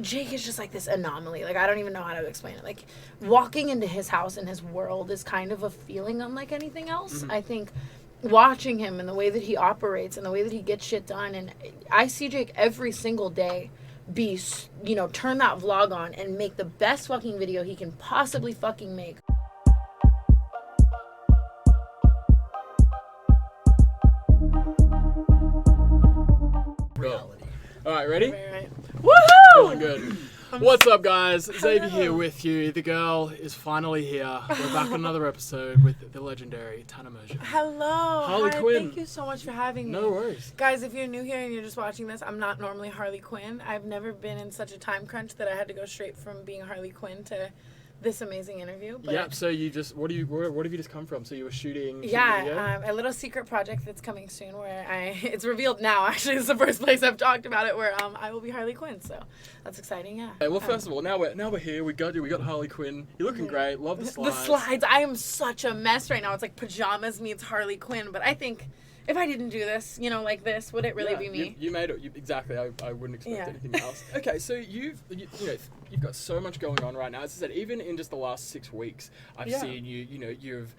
Jake is just like this anomaly. Like, I don't even know how to explain it. Like, walking into his house and his world is kind of a feeling unlike anything else. I think watching him and the way that he operates and the way that he gets shit done, and I see Jake every single day turn that vlog on and make the best fucking video he can possibly fucking make. Reality. All right, ready? Right. Woohoo! Feeling good. What's up, guys? Xavier here with you. The girl is finally here. We're back on another episode with the legendary Tana Mongeau. Hello. Harley Quinn. Thank you so much for having me. No worries. Guys, if you're new here and you're just watching this, I'm not normally Harley Quinn. I've never been in such a time crunch that I had to go straight from being Harley Quinn to this amazing interview. But Yep, so you just, where have you just come from? So you were shooting a little secret project that's coming soon where it's revealed now, actually. It's the first place I've talked about it, where I will be Harley Quinn, so that's exciting, yeah. Well, first of all, now we're here, we got Harley Quinn. You're looking great, love the slides. The slides, I am such a mess right now. It's like pajamas meets Harley Quinn, but I think if I didn't do this, like this, would it really be me? You made it. Exactly. I wouldn't expect anything else. Okay, so you've got so much going on right now. As I said, even in just the last 6 weeks, I've seen you've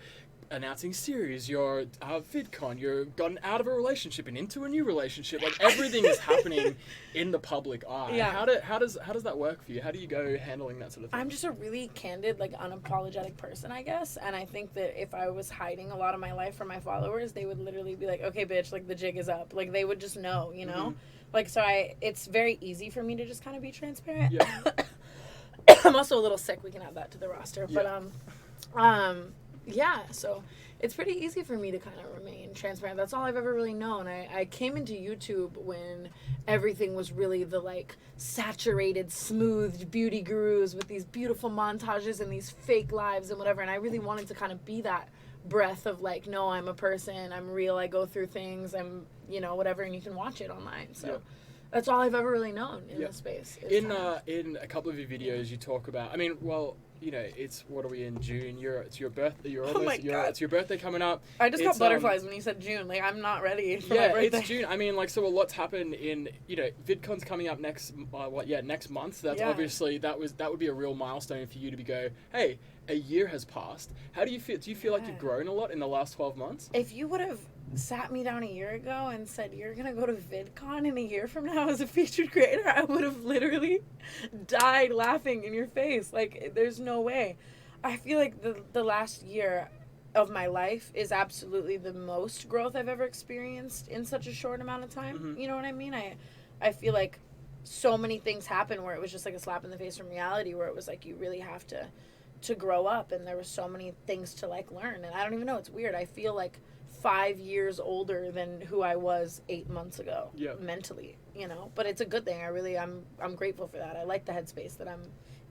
announcing series, you're Vidcon, you've gotten out of a relationship and into a new relationship. Like, everything is happening in the public eye. Yeah. How does that work for you? How do you go handling that sort of thing? I'm just a really candid, like, unapologetic person, I guess. And I think that if I was hiding a lot of my life from my followers, they would literally be like, okay, bitch, like, the jig is up. Like, they would just know, Like, so it's very easy for me to just kind of be transparent. Yeah. I'm also a little sick. We can add that to the roster. Yeah. But, so it's pretty easy for me to kind of remain transparent. That's all I've ever really known. I came into YouTube when everything was really the, like, saturated, smooth beauty gurus with these beautiful montages and these fake lives and whatever, and I really wanted to kind of be that breath of, like, no, I'm a person, I'm real, I go through things, I'm, whatever, and you can watch it online, so that's all I've ever really known in this space. In a couple of your videos, you talk about, it's, what are we in, June? It's your birthday. It's your birthday coming up. I just got butterflies when you said June. Like, I'm not ready for my birthday. It's June. So a lot's happened in, VidCon's coming up next month. That's obviously, that would be a real milestone for you to go, hey, a year has passed. How do you feel? Do you feel like you've grown a lot in the last 12 months? If you would have sat me down a year ago and said, you're going to go to VidCon in a year from now as a featured creator, I would have literally died laughing in your face. Like, there's no way. I feel like the last year of my life is absolutely the most growth I've ever experienced in such a short amount of time. Mm-hmm. You know what I mean? I feel like so many things happened where it was just like a slap in the face from reality, where it was like you really have to grow up, and there were so many things to, like, learn. And I don't even know, it's weird. I feel like 5 years older than who I was 8 months ago, mentally, but it's a good thing. I'm grateful for that. I like the headspace that I'm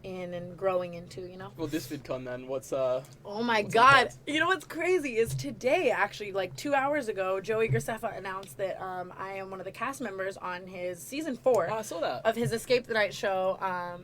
in and growing into, Well, this VidCon then, what's oh my God. You know what's crazy is today, actually, like 2 hours ago, Joey Graceffa announced that I am one of the cast members on his season 4 I saw that. of his Escape the Night show,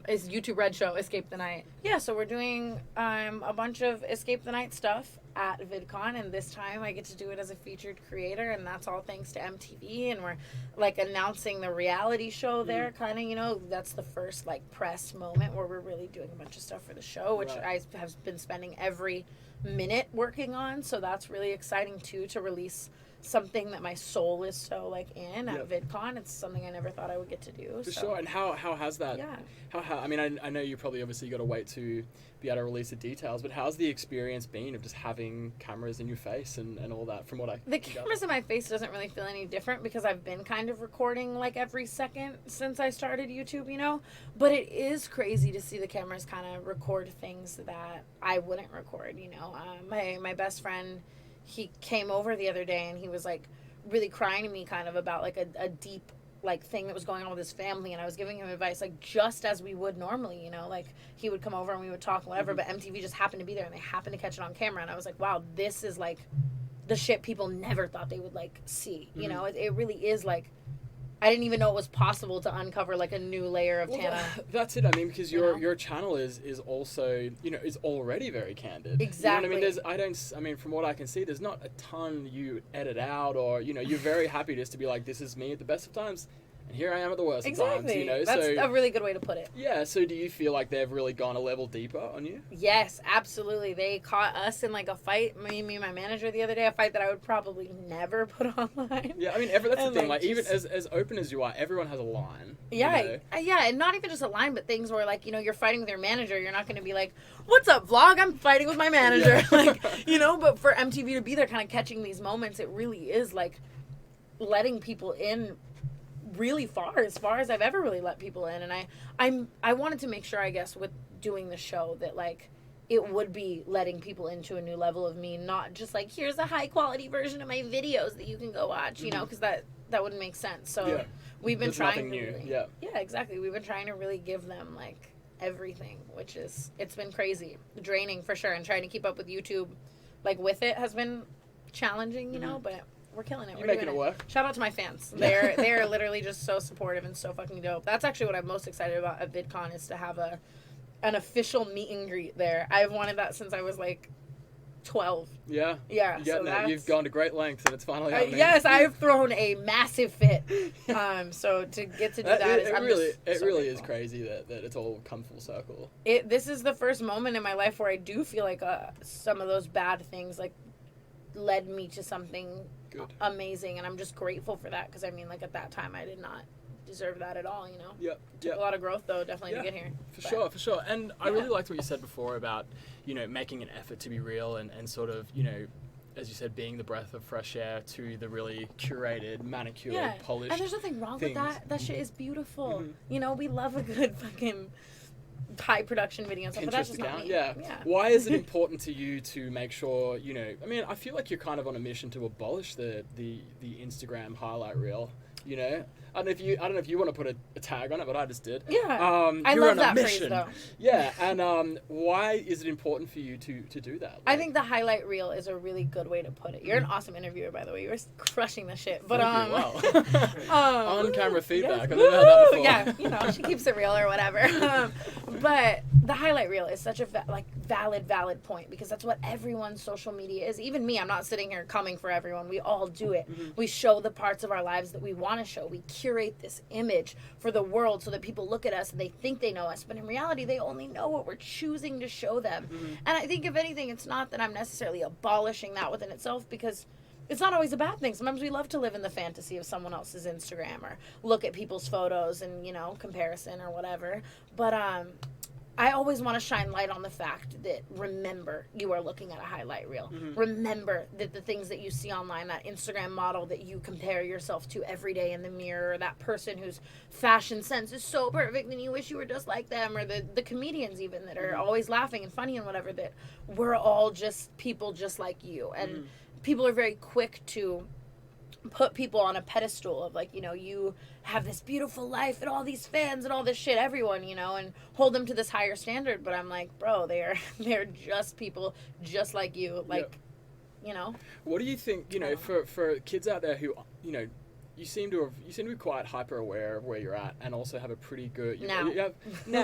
his YouTube Red show, Escape the Night. Yeah, so we're doing a bunch of Escape the Night stuff at VidCon, and this time I get to do it as a featured creator, and that's all thanks to MTV, and we're, like, announcing the reality show there, kind of, that's the first, like, press moment where we're really doing a bunch of stuff for the show, which I have been spending every minute working on, so that's really exciting too, to release something that my soul is so, like, in at VidCon. It's something I never thought I would get to do. For sure. And how has that? Yeah. I know you probably obviously got to wait to be able to release the details, but how's the experience been of just having cameras in your face and all that? From what the cameras in my face doesn't really feel any different because I've been kind of recording, like, every second since I started YouTube, But it is crazy to see the cameras kind of record things that I wouldn't record. My best friend, he came over the other day and he was, like, really crying to me kind of about, like, a deep, like, thing that was going on with his family, and I was giving him advice, like, just as we would normally, like, he would come over and we would talk, whatever, but MTV just happened to be there and they happened to catch it on camera, and I was like, wow, this is, like, the shit people never thought they would, like, see, it really is, like, I didn't even know it was possible to uncover, like, a new layer of Tana. That's it. I mean, because your channel is also, is already very candid. Exactly. I mean, from what I can see, there's not a ton you edit out, or, you're very happy just to be like, this is me at the best of times, and here I am at the worst exactly. times, you know? That's so, a really good way to put it. Yeah, so do you feel like they've really gone a level deeper on you? Yes, absolutely. They caught us in like a fight, me and my manager the other day, a fight that I would probably never put online. Yeah, I mean, that's the thing, like even as open as you are, everyone has a line. Yeah, you know? Yeah, and not even just a line, but things where, like, you know, you're fighting with your manager, you're not going to be like, what's up, vlog? I'm fighting with my manager. Like, you know, but for MTV to be there kind of catching these moments, it really is, like, letting people in really far as I've ever really let people in. And I wanted to make sure, I guess, with doing the show that, like, it would be letting people into a new level of me, not just, like, here's a high-quality version of my videos that you can go watch, you know, because that wouldn't make sense. So we've been trying to really, yeah, exactly. We've been trying to really give them, like, everything, which is, it's been crazy. Draining, for sure, and trying to keep up with YouTube, like, with it has been challenging, you know, but we're killing it. You're making it work. Shout out to my fans. They're literally just so supportive and so fucking dope. That's actually what I'm most excited about at VidCon, is to have an official meet and greet there. I've wanted that since I was like 12. Yeah. Yeah. You've gone to great lengths, and it's finally happening. Yes, I've thrown a massive fit. So to get to do that is, it really is crazy that it's all come full circle. This is the first moment in my life where I do feel like some of those bad things, like, led me to something good, amazing, and I'm just grateful for that, because I mean, like, at that time I did not deserve that at all, you know. Took a lot of growth though, definitely, to get here. For sure. And I really liked what you said before about, you know, making an effort to be real and sort of, you know, as you said, being the breath of fresh air to the really curated, manicured, polished. And there's nothing wrong with that. That shit is beautiful. You know, we love a good fucking high production video and stuff, but that's just not me. Yeah. Why is it important to you to make sure, you know, I mean, I feel like you're kind of on a mission to abolish the Instagram highlight reel, you know? I don't know if you want to put a tag on it, but I just did. Yeah. I love that phrase, though. Yeah, and why is it important for you to do that? Like, I think the highlight reel is a really good way to put it. You're an awesome interviewer, by the way. You were crushing the shit. But on camera feedback. Yes, I've never heard that before. Yeah, you know, she keeps it real or whatever. But the highlight reel is such a valid point, because that's what everyone's social media is. Even me, I'm not sitting here coming for everyone. We all do it. We show the parts of our lives that we want to show. We curate this image for the world so that people look at us and they think they know us, but in reality they only know what we're choosing to show them. And I think, if anything, it's not that I'm necessarily abolishing that within itself, because it's not always a bad thing. Sometimes we love to live in the fantasy of someone else's Instagram or look at people's photos and, you know, comparison or whatever. But I always want to shine light on the fact that, remember, you are looking at a highlight reel. Remember that the things that you see online, that Instagram model that you compare yourself to every day in the mirror, that person whose fashion sense is so perfect and you wish you were just like them, or the comedians even that are always laughing and funny and whatever, that we're all just people just like you. And people are very quick to put people on a pedestal of, like, you know, you have this beautiful life and all these fans and all this shit, everyone, you know, and hold them to this higher standard. But I'm like, bro, they're just people just like you, like, you know. What do you think, you know, for kids out there who, you know, you seem to be quite hyper aware of where you're at, and also have a pretty good now,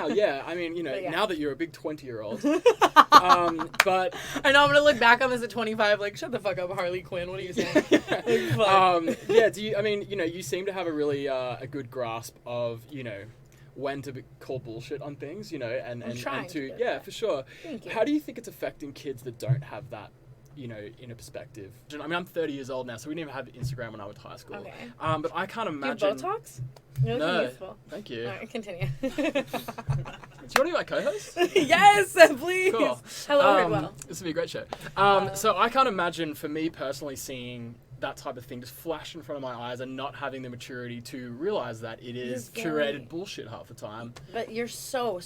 yeah. I mean, you know, now that you're a big 20-year-old, but I know I'm gonna look back on this at 25, like, shut the fuck up, Harley Quinn. What are you saying? Do you? I mean, you know, you seem to have a really a good grasp of, you know, when to call bullshit on things, you know, and to for sure. Thank you. How do you think it's affecting kids that don't have that, you know, in a perspective? I mean, I'm 30 years old now, so we didn't even have Instagram when I went to high school. Okay. But I can't imagine. Do you have Botox? You're no. Youthful. Thank you. All right, continue. Do you want to be my co-host? Yes, please. Cool. Hello, well. This will be a great show. So I can't imagine, for me personally, seeing that type of thing just flash in front of my eyes and not having the maturity to realize that it is curated bullshit half the time. But you're so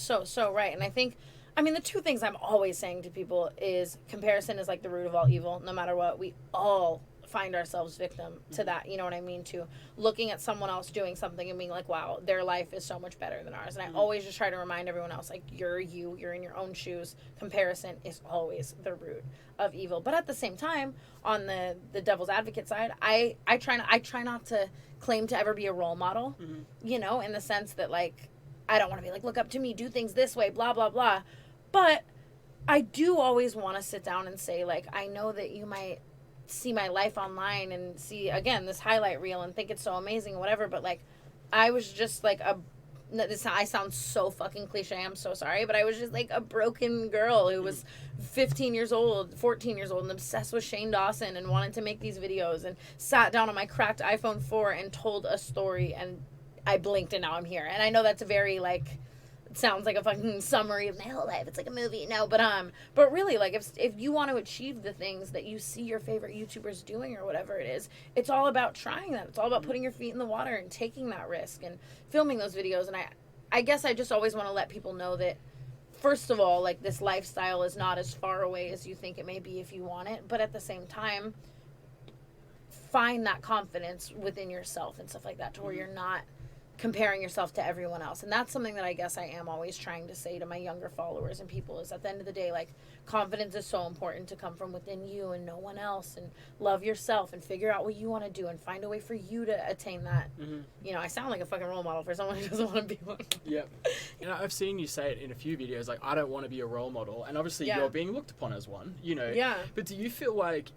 right. And I think, I mean, the two things I'm always saying to people is comparison is like the root of all evil. No matter what, we all find ourselves victim to that. You know what I mean? To looking at someone else doing something and being like, wow, their life is so much better than ours. And I always just try to remind everyone else, like, you're in your own shoes. Comparison is always the root of evil. But at the same time, on the devil's advocate side, I try not to claim to ever be a role model, you know, in the sense that, like, I don't want to be like, look up to me, do things this way, blah, blah, blah. But I do always want to sit down and say, like, I know that you might see my life online and see, again, this highlight reel and think it's so amazing, whatever, but, like, I was just like I sound so fucking cliche, I'm so sorry, but I was just like a broken girl who was 15 years old, 14 years old, and obsessed with Shane Dawson and wanted to make these videos, and sat down on my cracked iPhone 4 and told a story, and I blinked and now I'm here. And I know that's a very like, it sounds like a fucking summary of my whole life. It's like a movie. No, but really, like, if you want to achieve the things that you see your favorite YouTubers doing or whatever it is, it's all about trying that. It's all about putting your feet in the water and taking that risk and filming those videos. And I guess I just always want to let people know that, first of all, like, this lifestyle is not as far away as you think it may be if you want it. But at the same time, find that confidence within yourself and stuff like that, to where you're not comparing yourself to everyone else. And that's something that I guess I am always trying to say to my younger followers and people, is at the end of the day, like, confidence is so important to come from within you and no one else, and love yourself and figure out what you want to do and find a way for you to attain that. You know, I sound like a fucking role model for someone who doesn't want to be one. Yep. You know, I've seen you say it in a few videos, like, I don't want to be a role model, and obviously you're being looked upon as one, you know. Yeah. But do you feel like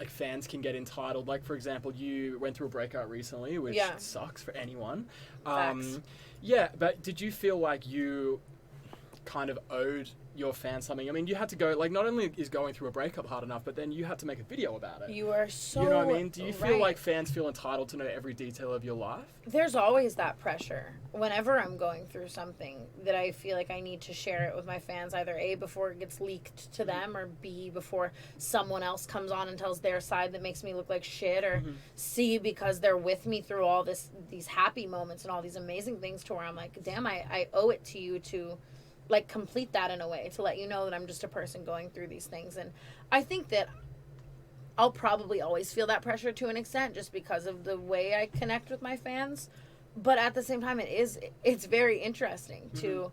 fans can get entitled? Like, for example, you went through a breakup recently, which sucks for anyone. Yeah, but did you feel like you kind of owed your fans something? I mean, you had to go, like, not only is going through a breakup hard enough, but then you had to make a video about it. You are so, you know what I mean? Do you feel like fans feel entitled to know every detail of your life? There's always that pressure. Whenever I'm going through something that I feel like I need to share it with my fans, either A, before it gets leaked to them, or B, before someone else comes on and tells their side that makes me look like shit, or C, because they're with me through all these happy moments and all these amazing things, to where I'm like, damn, I owe it to you to, like, complete that in a way, to let you know that I'm just a person going through these things. And I think that I'll probably always feel that pressure to an extent, just because of the way I connect with my fans. But at the same time, it's very interesting to,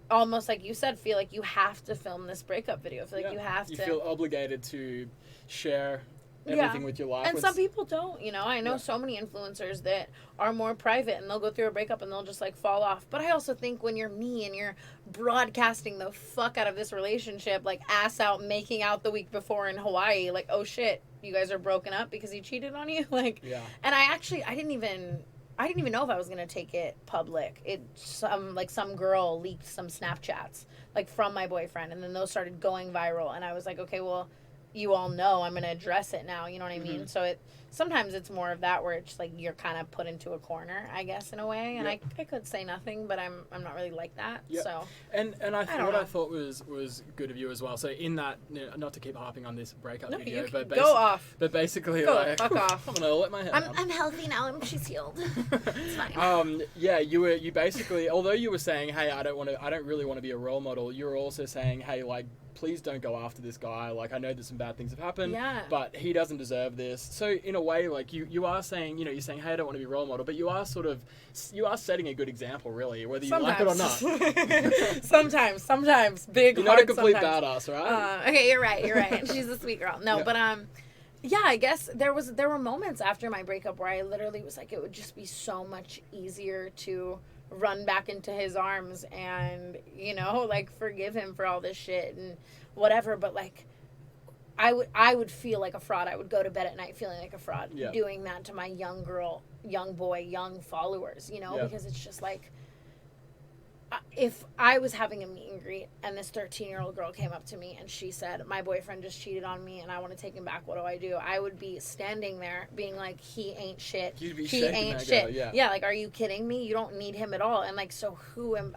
almost like you said, feel like you have to film this breakup video. Feel like you have to. You feel obligated to share everything with your life. And some people don't, you know. I know so many influencers that are more private, and they'll go through a breakup and they'll just, like, fall off. But I also think when you're me and you're broadcasting the fuck out of this relationship, like, ass out, making out the week before in Hawaii, like, oh shit, you guys are broken up because he cheated on you, like. And I didn't even know if I was gonna take it public. Some girl leaked some Snapchats, like, from my boyfriend, and then those started going viral, and I was like, okay, well, you all know I'm going to address it now, you know what I mean? So sometimes it's more of that, where it's like you're kind of put into a corner, I guess, in a way, and I could say nothing, but I'm not really like that. So and I thought was good of you as well. So in that, you know, not to keep harping on this breakup video, but go off. But basically, fuck off. I'm gonna let my hair down. I'm healthy now. She's healed. It's fine. You basically, although you were saying, hey, I don't really want to be a role model, you were also saying, hey, like, please don't go after this guy. Like, I know that some bad things have happened, but he doesn't deserve this. So in a way, like, you are saying, you know, you're saying, hey, I don't want to be a role model, but you are setting a good example, really, whether you like it or not. sometimes big. You're not a complete badass, right? Okay, you're right. She's a sweet girl. No, but I guess there were moments after my breakup where I literally was like, it would just be so much easier to run back into his arms and, you know, like, forgive him for all this shit and whatever. But, like, I would feel like a fraud. I would go to bed at night feeling like a fraud, doing that to my young girl, young boy, young followers, you know, because it's just like, if I was having a meet and greet and this 13-year-old girl came up to me and she said, my boyfriend just cheated on me and I want to take him back, what do? I would be standing there being like, he ain't shit. You'd be he ain't shit. Girl, like, are you kidding me? You don't need him at all. And, like, so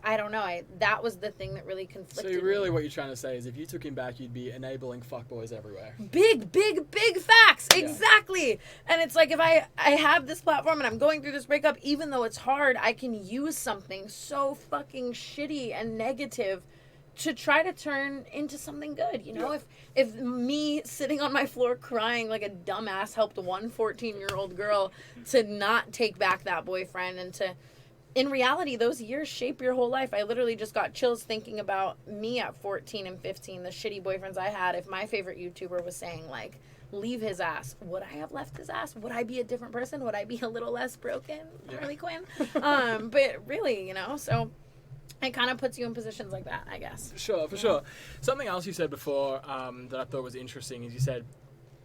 I don't know. That was the thing that really conflicted me. So really what you're trying to say is, if you took him back, you'd be enabling fuckboys everywhere. Big facts. Exactly. And it's like, if I have this platform and I'm going through this breakup, even though it's hard, I can use something so fucking shitty and negative to try to turn into something good, you know? If me sitting on my floor crying like a dumbass helped one 14-year-old girl to not take back that boyfriend, and to, in reality, those years shape your whole life. I literally just got chills thinking about me at 14 and 15, the shitty boyfriends I had. If my favorite YouTuber was saying, like, leave his ass, would I have left his ass? Would I be a different person? Would I be a little less broken? Harley Quinn? But really, you know, so it kind of puts you in positions like that, I guess. Sure. Something else you said before that I thought was interesting is, you said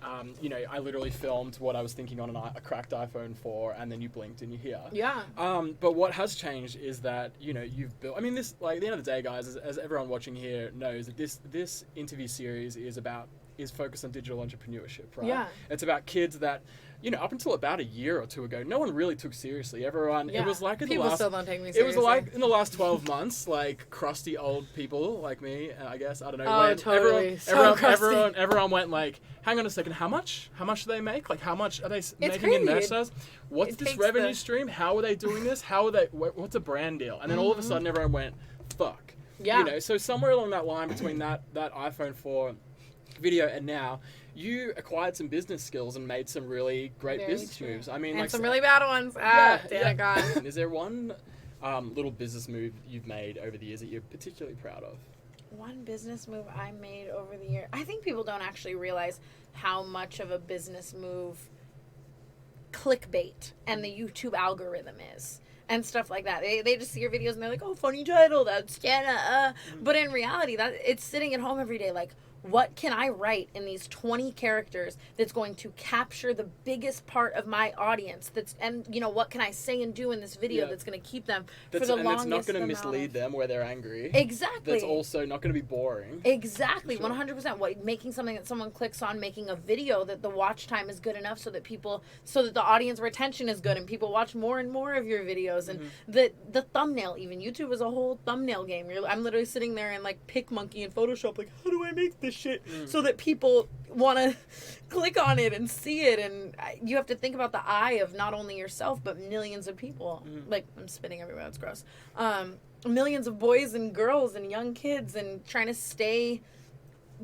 I literally filmed what I was thinking on a cracked iPhone 4, and then you blinked and you're here. Yeah. But what has changed is that, you've built, this, like, at the end of the day, guys, as everyone watching here knows, that this interview series is focused on digital entrepreneurship, right? Yeah. It's about kids that, up until about a year or two ago, no one really took seriously. Everyone, it was like people still don't take me seriously. It was like in the last 12 months, like crusty old people like me, I guess, I don't know. Oh, totally. Everyone went like, hang on a second, how much do they make? Like, how much are they making in merch sales? What's this revenue stream? How are they doing this? What's a brand deal? And then all of a sudden everyone went, fuck. Yeah. So somewhere along that line between that iPhone 4 video and now, you acquired some business skills and made some really great business moves. And some really bad ones. God. Is there one little business move you've made over the years that you're particularly proud of? One business move I made over the year. I think people don't actually realize how much of a business move clickbait and the YouTube algorithm is. And stuff like that. They just see your videos and they're like, oh, funny title, that's Tana. But in reality, it's sitting at home every day like, what can I write in these 20 characters that's going to capture the biggest part of my audience? What can I say and do in this video that's going to keep them for the longest amount? And it's not going to mislead them where they're angry. Exactly. That's also not going to be boring. Exactly, sure. 100%. Making something that someone clicks on, making a video that the watch time is good enough so that the audience retention is good and people watch more and more of your videos. And the thumbnail, even YouTube is a whole thumbnail game. I'm literally sitting there and like PicMonkey and Photoshop, like, how do I make this shit so that people want to click on it and see it? And you have to think about the eye of not only yourself but millions of people. Like, I'm spitting everywhere, that's gross. Millions of boys and girls and young kids, and trying to stay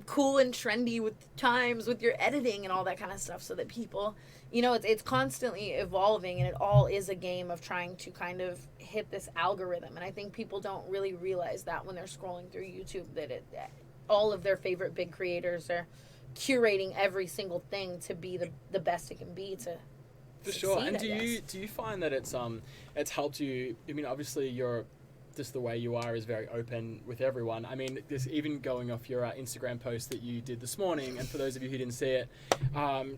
cool and trendy with times with your editing and all that kind of stuff so that people, it's constantly evolving, and it all is a game of trying to kind of hit this algorithm. And I think people don't really realize that when they're scrolling through YouTube, that all of their favorite big creators are curating every single thing to be the best it can be to for sure. And do you find that it's helped you? Obviously you're just the way you are is very open with everyone. This even going off your Instagram post that you did this morning, and for those of you who didn't see it,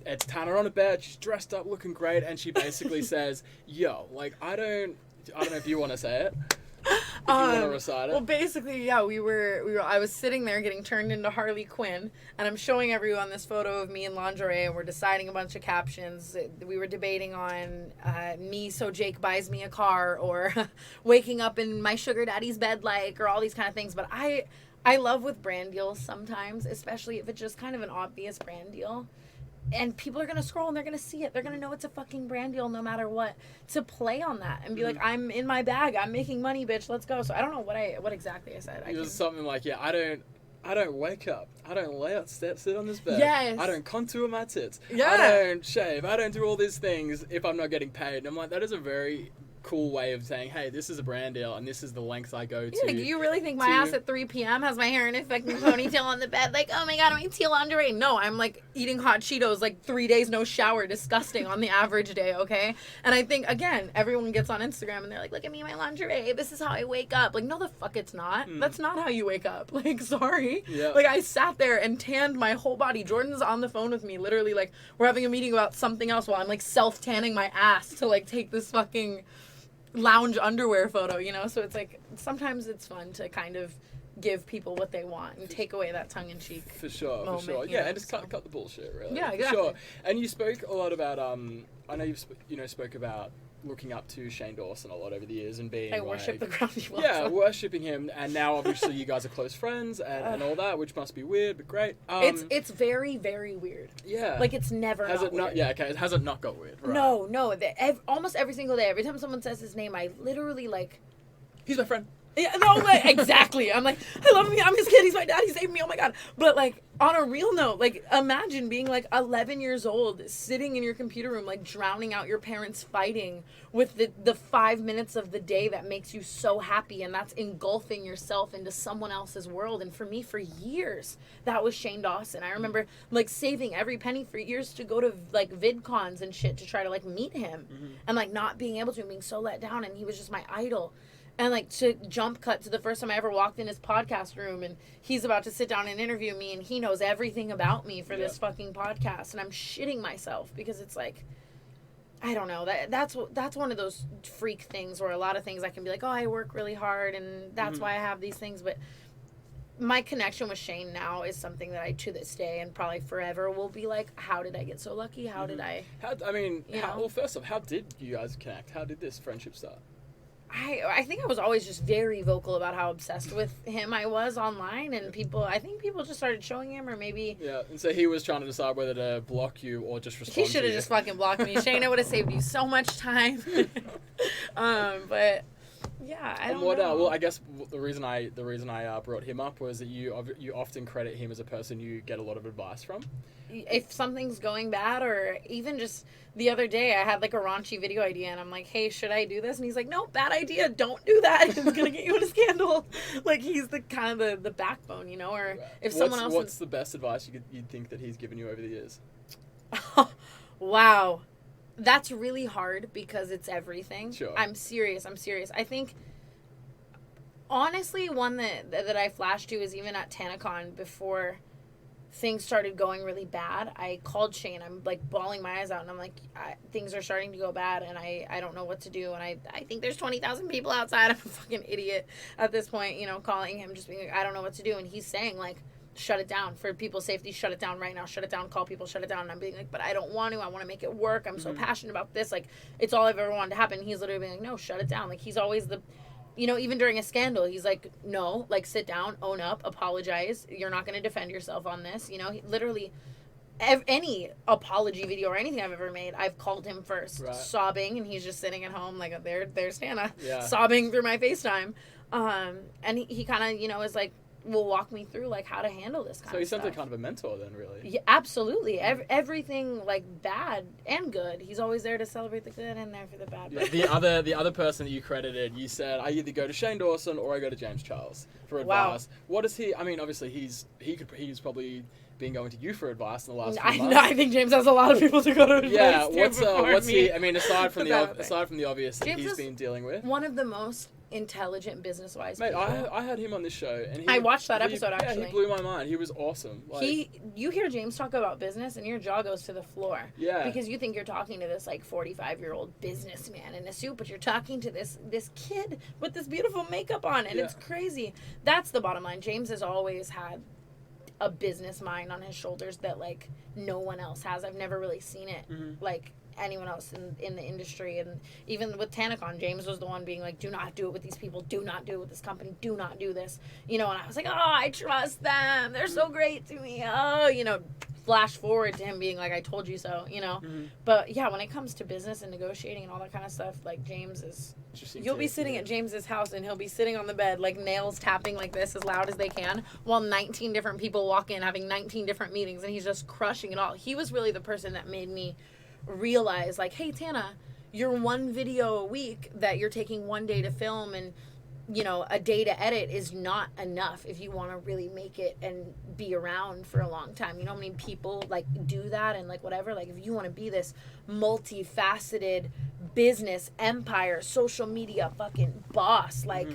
it's Tana on a bed, she's dressed up looking great, and she basically says, yo, like, I don't know if you want to say it. If you want to recite it. Well, basically, yeah, I was sitting there getting turned into Harley Quinn, and I'm showing everyone this photo of me in lingerie, and we're deciding a bunch of captions. We were debating on me so Jake buys me a car, or waking up in my sugar daddy's bed, or all these kind of things. But I love with brand deals sometimes, especially if it's just kind of an obvious brand deal. And people are going to scroll and they're going to see it. They're going to know it's a fucking brand deal no matter what. To play on that and be like, I'm in my bag. I'm making money, bitch. Let's go. So I don't know what exactly I said. It was something like, I don't wake up. I don't lay out, sit on this bed. Yes. I don't contour my tits. Yeah. I don't shave. I don't do all these things if I'm not getting paid. And I'm like, that is a very cool way of saying, hey, this is a brand deal and this is the lengths I go to. Yeah, you really think my ass at 3 p.m. has my hair in a fucking ponytail on the bed? Like, oh my god, I'm eating teal lingerie. No, I'm like eating hot Cheetos, like 3 days no shower, disgusting on the average day, okay? And I think, again, everyone gets on Instagram and they're like, look at me in my lingerie. This is how I wake up. Like, no, the fuck it's not. That's not how you wake up. Like, sorry. Yeah. Like, I sat there and tanned my whole body. Jordan's on the phone with me, literally, like, we're having a meeting about something else while I'm, like, self-tanning my ass to, like, take this fucking lounge underwear photo, so it's like sometimes it's fun to kind of give people what they want and take away that tongue-in-cheek for sure. Yeah, and just cut the bullshit, really. Yeah, exactly. For sure. And you spoke a lot about I know you've spoke about looking up to Shane Dawson a lot over the years and being worship the ground he walks on. on. Worshipping him, and now obviously you guys are close friends and all that, which must be weird but great. It's very, very weird. Yeah, like it's never has not it weird. not yeah okay it hasn't not got weird, right? No, almost every single day, every time someone says his name, I literally like, he's my friend. Yeah, no, like, exactly. I'm like, I love him. I'm his kid. He's my dad. He saved me. Oh my god. But like, on a real note, like, imagine being like 11 years old, sitting in your computer room, like drowning out your parents fighting with the 5 minutes of the day that makes you so happy, and that's engulfing yourself into someone else's world. And for me, for years, that was Shane Dawson. I remember like saving every penny for years to go to like VidCons and shit to try to like meet him, and like not being able to, and being so let down. And he was just my idol. And, like, to jump cut to the first time I ever walked in his podcast room, and he's about to sit down and interview me, and he knows everything about me for this fucking podcast, and I'm shitting myself because it's like, I don't know. That's one of those freak things where a lot of things I can be like, oh, I work really hard, and that's why I have these things. But my connection with Shane now is something that I, to this day and probably forever, will be like, how did I get so lucky? How did I? Well, first off, how did you guys connect? How did this friendship start? I think I was always just very vocal about how obsessed with him I was online, and I think people just started showing him, or maybe... Yeah, and so he was trying to decide whether to block you or just respond to you. He should have just fucking blocked me. Shane, it would have saved you so much time. But... Yeah, I don't know. Well, I guess the reason I brought him up was that you often credit him as a person you get a lot of advice from. If something's going bad, or even just the other day, I had like a raunchy video idea, and I'm like, hey, should I do this? And he's like, no, bad idea. Don't do that. It's going to get you in a scandal. Like, he's the kind of the backbone, you know, or if someone else... What's the best advice you'd think that he's given you over the years? Wow. That's really hard because it's everything. Sure. I'm serious. I think, honestly, one that I flashed to is even at TanaCon before things started going really bad. I called Shane. I'm like bawling my eyes out, and I'm like, things are starting to go bad, and I don't know what to do. And I think there's 20,000 people outside. I'm a fucking idiot at this point, you know, calling him, just being like, I don't know what to do. And he's saying, like, shut it down for people's safety. Shut it down right now. Shut it down. Call people. Shut it down. And I'm being like, but I don't want to. I want to make it work. I'm so passionate about this. Like, it's all I've ever wanted to happen. He's literally being like, no, shut it down. Like, he's always the, you know, even during a scandal, he's like, no, like, sit down, own up, apologize. You're not going to defend yourself on this. You know, he literally, any apology video or anything I've ever made, I've called him first, sobbing, and he's just sitting at home like, there's Tana, sobbing through my FaceTime. And he kind of, you know, is like, will walk me through like how to handle this kind of stuff. So he's something kind of a mentor then, really. Yeah, absolutely. Everything like bad and good. He's always there to celebrate the good and there for the bad. Yeah, the other person that you credited, you said, I either go to Shane Dawson or I go to James Charles for advice. Wow. What is he? I mean, obviously he's probably been going to you for advice in the last few months. I think James has a lot of people to go to advice what's he? I mean, aside from the obvious that he's been dealing with, one of the most intelligent business-wise Mate, people. I had him on this show, and I watched that episode actually. Yeah, he blew my mind. He was awesome. You hear James talk about business, and your jaw goes to the floor. Yeah. Because you think you're talking to this like 45-year-old businessman in a suit, but you're talking to this kid with this beautiful makeup on, and it's crazy. That's the bottom line. James has always had a business mind on his shoulders that like no one else has. I've never really seen it like anyone else in the industry. And even with TanaCon, James was the one being like, do not do it with these people, do not do it with this company, do not do this, you know. And I was like, oh, I trust them, they're so great to me, oh, you know, flash forward to him being like, I told you so, you know. But yeah, when it comes to business and negotiating and all that kind of stuff, like James is, you'll be sitting at James's house and he'll be sitting on the bed like nails tapping like this as loud as they can while 19 different people walk in having 19 different meetings, and he's just crushing it all. He was really the person that made me realize like, hey Tana, your one video a week that you're taking one day to film and, you know, a day to edit is not enough if you want to really make it and be around for a long time. You know how many people like do that and like whatever, like if you want to be this multifaceted business empire, social media fucking boss, like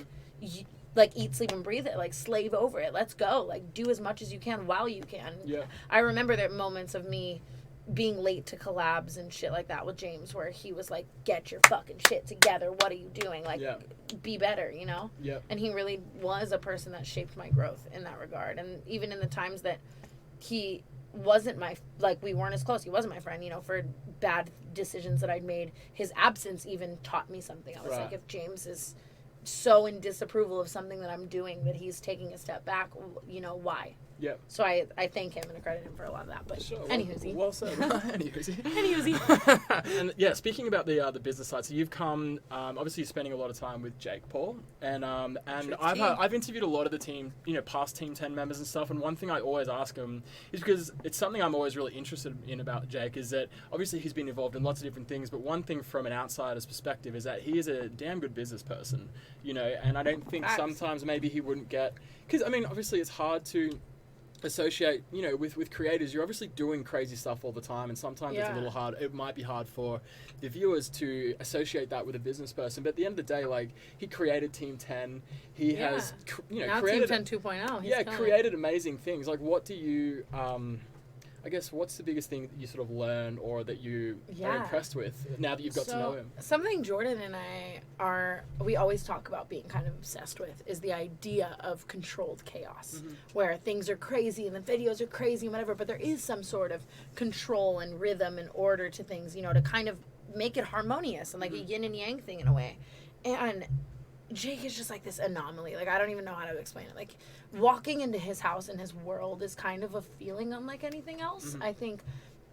like eat, sleep, and breathe it, like slave over it, let's go, like do as much as you can while you can. I remember there moments of me being late to collabs and shit like that with James where he was like, get your fucking shit together, what are you doing, like be better, you know. And he really was a person that shaped my growth in that regard. And even in the times that he wasn't we weren't as close, he wasn't my friend, you know, for bad decisions that I'd made, his absence even taught me something. I was like, if James is so in disapproval of something that I'm doing that he's taking a step back, you know, why? So I thank him and credit him for a lot of that. But anywhoosy. Well said. Anywhoosy. And yeah, speaking about the business side, so you've come obviously you're spending a lot of time with Jake Paul, and I've interviewed a lot of the team, you know, past Team 10 members and stuff. And one thing I always ask him is, because it's something I'm always really interested in about Jake, is that obviously he's been involved in lots of different things, but one thing from an outsider's perspective is that he is a damn good business person, you know. And I don't think sometimes maybe he wouldn't get, because I mean obviously it's hard to associate, you know, with creators, you're obviously doing crazy stuff all the time, and sometimes it's a little hard. It might be hard for the viewers to associate that with a business person, but at the end of the day, like, he created Team 10. He has, you know, now created Team 10 2.0. Yeah, created amazing things. Like, what do you I guess, what's the biggest thing that you sort of learn or that you are impressed with now that you've got to know him? Something Jordan and I we always talk about being kind of obsessed with is the idea of controlled chaos, where things are crazy and the videos are crazy and whatever, but there is some sort of control and rhythm and order to things, you know, to kind of make it harmonious and like a yin and yang thing in a way. And Jake is just like this anomaly. Like, I don't even know how to explain it. Like, walking into his house and his world is kind of a feeling unlike anything else. I think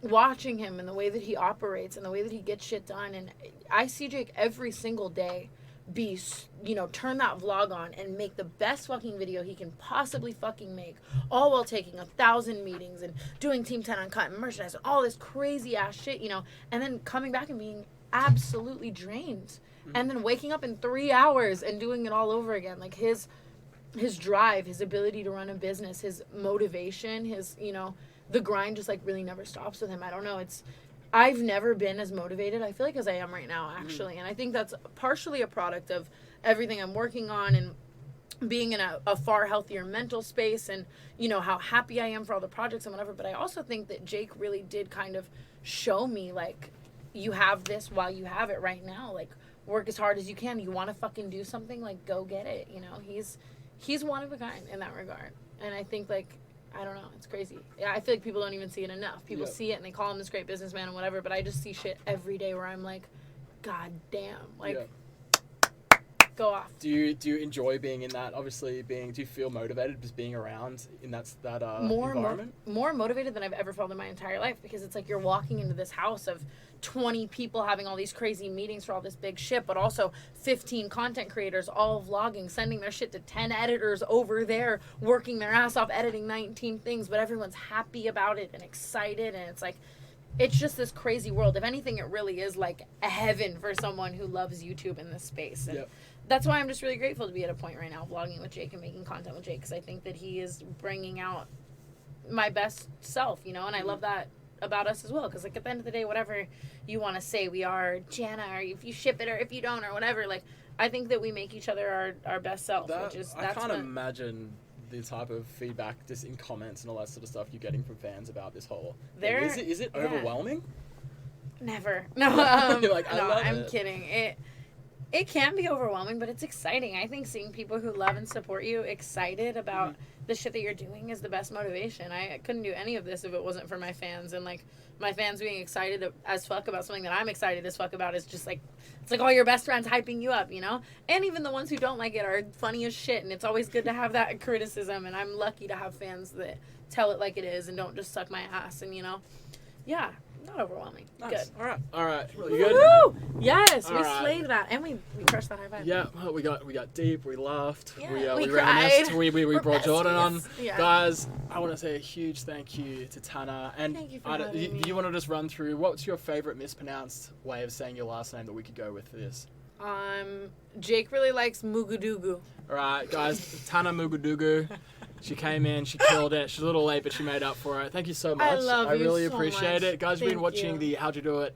watching him and the way that he operates and the way that he gets shit done, and I see Jake every single day be, you know, turn that vlog on and make the best fucking video he can possibly fucking make, all while taking 1,000 meetings and doing Team 10 Uncut and merchandise and all this crazy ass shit, you know, and then coming back and being absolutely drained. And then waking up in 3 hours and doing it all over again. Like, his drive, his ability to run a business, his motivation, his, you know, the grind just, like, really never stops with him. I don't know. I've never been as motivated, I feel like, as I am right now, actually. And I think that's partially a product of everything I'm working on and being in a far healthier mental space and, you know, how happy I am for all the projects and whatever. But I also think that Jake really did kind of show me, like, you have this while you have it right now. Like, work as hard as you can. You want to fucking do something, like, go get it, you know. He's one of a kind in that regard. And I think, like, I don't know, it's crazy. Yeah, I feel like people don't even see it enough. People see it and they call him this great businessman and whatever, but I just see shit every day where I'm like, God damn, like, go off. Do you enjoy being in that? Obviously, do you feel motivated just being around in that environment? More motivated than I've ever felt in my entire life, because it's like you're walking into this house of 20 people having all these crazy meetings for all this big shit, but also 15 content creators all vlogging, sending their shit to 10 editors over there, working their ass off editing 19 things, but everyone's happy about it and excited, and it's like, it's just this crazy world. If anything, it really is like a heaven for someone who loves YouTube in this space. And that's why I'm just really grateful to be at a point right now vlogging with Jake and making content with Jake, because I think that he is bringing out my best self, you know, and I love that about us as well, because, like, at the end of the day, whatever you want to say we are, Jana, or if you ship it or if you don't or whatever, like, I think that we make each other our best self, I can't imagine the type of feedback just in comments and all that sort of stuff you're getting from fans about this whole thing. Is it overwhelming? Never. No, you're like, I'm kidding. It can be overwhelming, but it's exciting. I think seeing people who love and support you excited about the shit that you're doing is the best motivation. I couldn't do any of this if it wasn't for my fans, and, like, my fans being excited as fuck about something that I'm excited as fuck about is just, like, it's like all your best friends hyping you up, you know? And even the ones who don't like it are funny as shit, and it's always good to have that criticism, and I'm lucky to have fans that tell it like it is and don't just suck my ass, and, you know? Yeah. Not overwhelming. Nice. Good. All right. Really good. Woo! Yes, All we right. slayed that, and we crushed that high five. Yeah, well, we got deep. We laughed. Yeah, we cried. reminisced. We brought Jordan on. Yeah. Guys, I want to say a huge thank you to Tana. And thank you for having me. You want to just run through what's your favorite mispronounced way of saying your last name that we could go with for this? Jake really likes Mugudugu. All right, guys. Tana Mugudugu. She came in, she killed it. She's a little late, but she made up for it. Thank you so much. I really so appreciate much. it. Guys, Thank you've been watching you. the How'd You Do It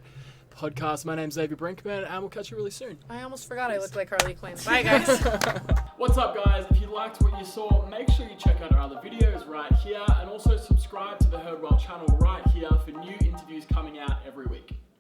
podcast. My name's Xavier Brinkman, and we'll catch you really soon. I almost forgot I looked like Harley Quinn. Bye, guys. What's up, guys? If you liked what you saw, make sure you check